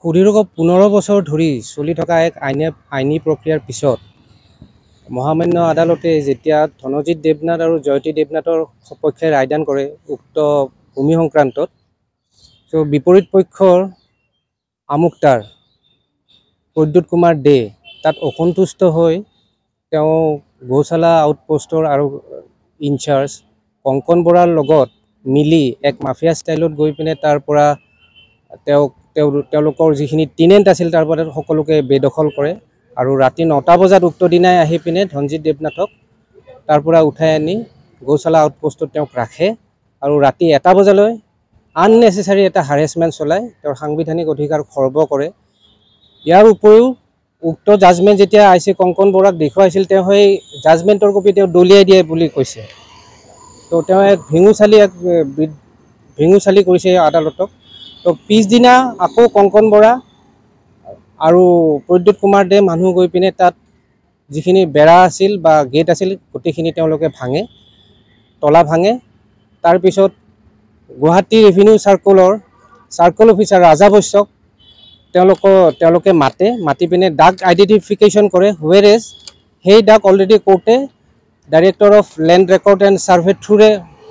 সুদীৰ্ঘ 15 বছৰ ধৰি চলি থকা এক আইনী প্ৰক্ৰিয়াৰ পিছত মহামান্য আদালতে যেতিয়া ধনজিৎ দেৱনাথ আৰু জয়তী দেৱনাথৰ সপক্ষে ৰায়দান কৰে উক্ত ভূমি সংক্ৰান্তত, বিপৰীত পক্ষৰ আমুকতাৰ প্ৰদ্যুৎ কুমাৰ দে তাত অসন্তুষ্ট হৈ তেওঁ গৌশালা আউটপোষ্টৰ আৰু ইনচাৰ্জ কংকন বৰাৰ লগত মিলি এক মাফিয়া ষ্টাইলত গৈ পিনে তাৰ পৰা তেওঁলোকৰ যিখিনি টিনেণ্ট আছিল তাৰ পৰা সকলোকে বেদখল কৰে আৰু ৰাতি 9টা বজাত উক্ত দিনাই আহি পিনে ধনজিৎ দেৱনাথক তাৰ পৰা উঠাই আনি গৌশালা আউটপোষ্টত তেওঁক ৰাখে আৰু ৰাতি 1টা বজালৈ আননেচেচাৰী এটা হাৰেছমেণ্ট চলাই তেওঁৰ সাংবিধানিক অধিকাৰ খৰ্ব কৰে। ইয়াৰ উপৰিও উক্ত জাজমেণ্ট যেতিয়া আইচি কংকন বৰাক দেখুৱাইছিল তেওঁ সেই জাজমেণ্টৰ কপি তেওঁ দলিয়াই দিয়ে বুলি কৈছে। তো তেওঁ এক ভিঙুচালি কৰিছে আদালতক। তো পিছদিনা আকৌ কংকন বৰা আৰু প্ৰদ্যুৎ কুমাৰ দে মানুহ গৈ পিনে তাত যিখিনি বেৰা আছিল বা গেট আছিল গোটেইখিনি তেওঁলোকে ভাঙে, তলা ভাঙে। তাৰপিছত Guwahati revenue circle officer Raja বৈশ্যক তেওঁলোকে মাতি পিনে ডাক আইডেণ্টিফিকেশ্যন কৰে, হুৱেৰেজ সেই ডাক অলৰেডি কোৰ্টে director of land record and survey থ্ৰুৰে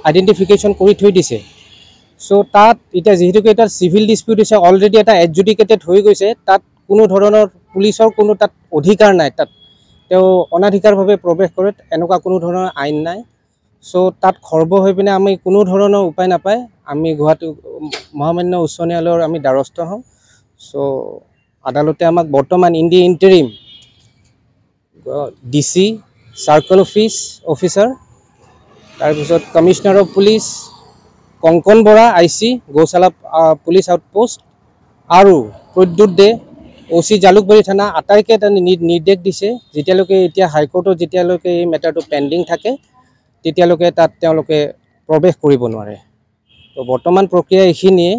আইডেণ্টিফিকেশ্যন কৰি থৈ দিছে। চ' তাত এতিয়া যিহেতুকে এটা চিভিল ডিস্পিউট হৈছে, অলৰেডি এটা এডজুডিকেটেড হৈ গৈছে, তাত কোনো ধৰণৰ পুলিচৰ কোনো তাত অধিকাৰ নাই, তাত তেওঁ অনাধিকাৰভাৱে প্ৰৱেশ কৰে এনেকুৱা কোনো ধৰণৰ আইন নাই। চ' তাত খৰ্ব হৈ পিনে আমি কোনো ধৰণৰ উপায় নাপায় আমি গুৱাহাটী মহামান্য উচ্চ ন্যায়ালয়ৰ আমি দ্বাৰস্থ হওঁ। চ' আদালতে আমাক বৰ্তমান in the interim DC circle officer, তাৰপিছত commissioner of police Kankan Bora IC Goushala police outpost আৰু প্ৰদ্যুৎ দে OC জালুকবাৰী থানা আটাইকে এটা নিৰ্দেশ দিছে যেতিয়ালৈকে এতিয়া হাইকোৰ্টত যেতিয়ালৈকে এই মেটাৰটো পেণ্ডিং থাকে তেতিয়ালৈকে তাত তেওঁলোকে প্ৰৱেশ কৰিব নোৱাৰে। তো বৰ্তমান প্ৰক্ৰিয়া এইখিনিয়ে,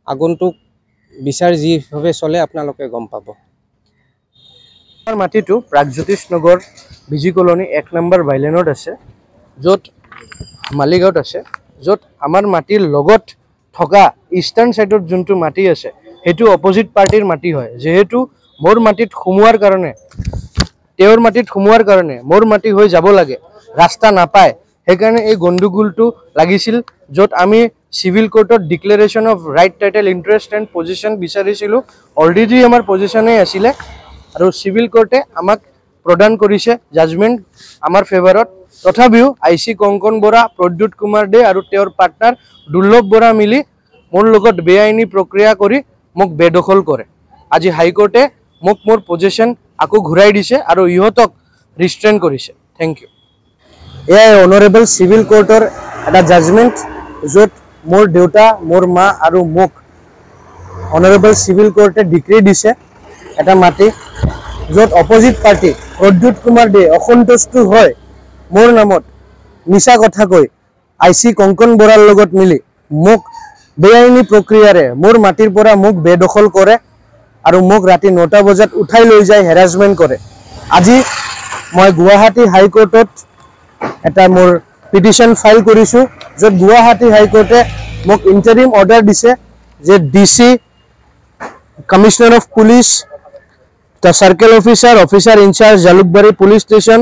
আগন্তুক বিচাৰ যিভাৱে চলে আপোনালোকে গম পাব। আমাৰ মাটিটো প্ৰাগজ্যোতিষ নগৰ বিজি কলনী 1 নম্বৰ বাইলেনত আছে, য'ত মালিগাঁৱত আছে, য'ত আমাৰ মাটিৰ লগত থকা ইষ্টাৰ্ণ ছাইডত যোনটো মাটি আছে সেইটো অপজিট পাৰ্টিৰ মাটি হয়। যেহেতু মোৰ মাটিত সোমোৱাৰ কাৰণে তেওঁৰ মাটিত সোমোৱাৰ কাৰণে মোৰ মাটি হৈ যাব লাগে, ৰাস্তা নাপায়, সেইকাৰণে এই গণ্ডগোলটো লাগিছিল, য'ত আমি চিভিল কোৰ্টত declaration of right title interest and position বিচাৰিছিলোঁ। অলৰেডি আমাৰ পজিশ্যনেই আছিলে আৰু চিভিল কোৰ্টে আমাক প্ৰদান কৰিছে জাজমেণ্ট আমাৰ ফেভাৰত। তথাপিও IC কংকন বৰা, প্ৰদ্যুৎ কুমাৰ দে আৰু তেওঁৰ পাৰ্টনাৰ দুৰ্লভ বৰা মিলি মোৰ লগত বেআইনী প্ৰক্ৰিয়া কৰি মোক বেদখল কৰে। আজি হাইকোৰ্টে মোক মোৰ পজিশ্যন আকৌ ঘূৰাই দিছে আৰু ইহঁতক ৰিষ্ট্ৰেইন কৰিছে। Thank you. এয়াই অনাৰেবল চিভিল কোৰ্টৰ এটা জাজমেণ্ট, য'ত মোৰ দেউতা, মোৰ মা আৰু মোক অনাৰেবল চিভিল কোৰ্টে ডিক্ৰী দিছে এটা মাটি, য'ত অপজিট পাৰ্টি প্ৰদ্যুৎ কুমাৰ দে অসন্তুষ্ট হৈ মোৰ নামত মিছা কথা কৈ IC কংকন বৰাৰ লগত মিলি মোক বেআইনী প্ৰক্ৰিয়াৰে মোৰ মাটিৰ পৰা মোক বেদখল কৰে আৰু মোক ৰাতি 9টা বজাত উঠাই লৈ যায় হেৰাছমেণ্ট কৰে। আজি মই গুৱাহাটী হাইকোৰ্টত এটা মোৰ পিটিশ্যন ফাইল কৰিছোঁ, য'ত গুৱাহাটী হাইকোৰ্টে মোক ইণ্টাৰিম অৰ্ডাৰ দিছে যে DC commissioner of police, the circle officer in charge Jalukbari police station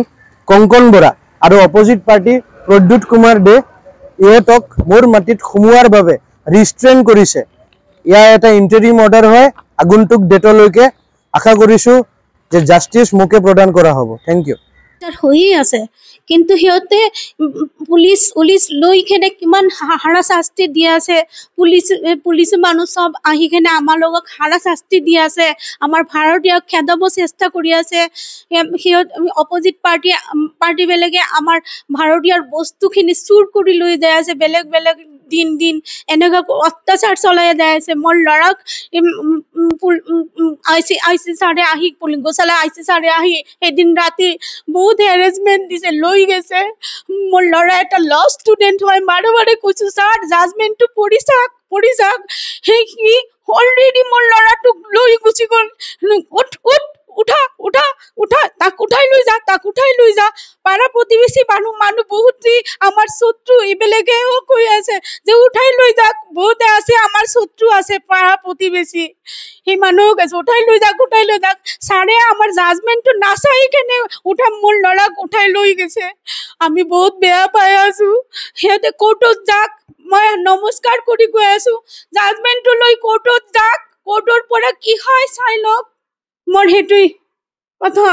Kankan Bora আৰু অপজিট পাৰ্টি প্ৰদ্যুৎ কুমাৰ দে ইহঁতক মোৰ মাটিত সোমোৱাৰ বাবে ৰিষ্ট্ৰেইন কৰিছে। ইয়াৰ এটা ইণ্টাৰিম অৰ্ডাৰ হয়, আগন্তুক ডেটলৈকে আশা কৰিছোঁ যে জাষ্টিচ মোকে প্ৰদান কৰা হ'ব। Thank you. হৈয়ে আছে, কিন্তু সিহঁতে পুলিচ লৈ কিনে কিমান হাৰাশাস্তি দি আছে, পুলিচ মানুহ চব আহি কিনে আমাৰ লগত হাৰাশাস্তি দি আছে, আমাৰ ভাৰতীয়ক খেদাব চেষ্টা কৰি আছে। অপজিট পাৰ্টি বেলেগে আমাৰ ভাৰতীয়ৰ বস্তুখিনি চুৰ কৰি লৈ যাই আছে, বেলেগ দিন এনেকুৱা অত্যাচাৰ চলাই যাই আছে। মোৰ ল'ৰাক IC ছাৰে আহি গৌশালা IC ছাৰে আহি এদিন ৰাতি বহুত হেৰেছমেণ্ট দিছে, লৈ গৈছে। মোৰ ল'ৰা এটা ল ষ্টুডেণ্ট হয়, বাৰে কৈছোঁ ছাৰ জাজমেণ্টটো পঢ়ি চাওক। সি অলৰেডি মোৰ ল'ৰাটোক লৈ গুচি গ'ল, উঠা তাক উঠাই লৈ যা, তাক উঠাই লৈ যা। পাৰা প্ৰতিবেশী মানুহ বহুত আমাৰ শত্ৰু এইবিলাকেও কৈ আছে যে উঠাই লৈ যাক, বহুতে আছে আমাৰ শত্ৰু আছে পাৰা প্ৰতিবেশী, সেই মানুহক উঠাই লৈ যাক, উঠাই লৈ যাক। ছাৰে আমাৰ জাজমেণ্টটো নাচাই কেনে মোৰ ল'ৰাক উঠাই লৈ গৈছে। আমি বহুত বেয়া পাই আছো। সিহঁতে কোৰ্টত যাক, মই নমস্কাৰ কৰি গৈ আছো, জাজমেণ্টটো লৈ কোৰ্টত যাক, কোৰ্টৰ পৰা কি হয় চাই লওক। মোৰ সেইটোৱেই কথা।